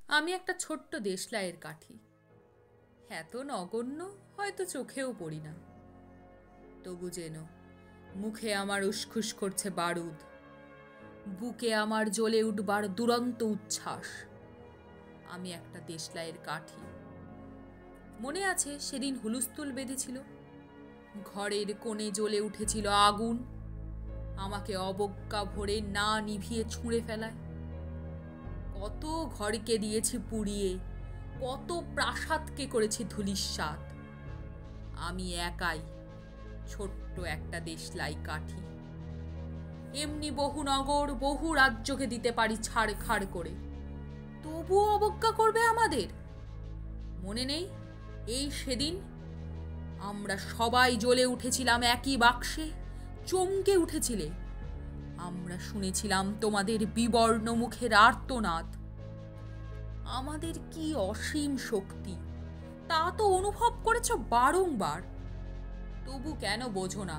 আমি একটা ছোট্ট দেশলাইয়ের কাঠি, এত নগণ্য হয়তো চোখেও পড়ি না। তবু যেন মুখে আমার উসখুস করছে বারুদ, বুকে আমার জ্বলে উঠবার দুরন্ত উচ্ছ্বাস। আমি একটা দেশলাইয়ের কাঠি। মনে আছে সেদিন হুলুস্থুল বেঁধেছিল, ঘরের কোণে জ্বলে উঠেছিল আগুন, আমাকে অবজ্ঞা ভরে না নিভিয়ে ছুঁড়ে ফেলায়। কত ঘরকে দিয়েছি পুড়িয়ে, কত প্রাসাদকে করেছি ধূলিসাৎ। আমি একাই ছোট্ট একটা দেশলাই কাঠি। এমনি বহু নগর, বহু রাজ্যকে দিতে পারি ছাড়খাড় করে, তবুও অবজ্ঞা করবে আমাদের। মনে নেই এই সেদিন আমরা সবাই জ্বলে উঠেছিলাম একই বাক্সে, চমকে উঠেছিলে। আমরা শুনেছিলাম তোমাদের বিবর্ণ মুখের আর্তনাদ। আমাদের কি অসীম শক্তি তা তো অনুভব করেছ বারংবার। তবু কেন বোঝো না?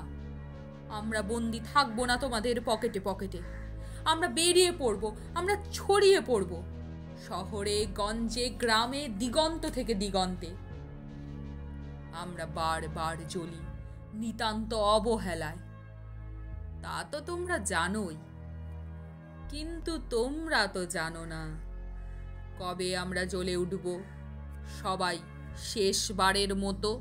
আমরা বন্দি থাকবো না তোমাদের পকেটে পকেটে। আমরা বেরিয়ে পড়ব, আমরা ছড়িয়ে পড়ব শহরে, গঞ্জে, গ্রামে, দিগন্ত থেকে দিগন্তে। আমরা বারবার জ্বলি নিতান্ত অবহেলায়, তা তো তোমরা জানোই। কিন্তু তোমরা তো জানো না কবে আমরা জ্বলে উঠব সবাই শেষবারের মতো।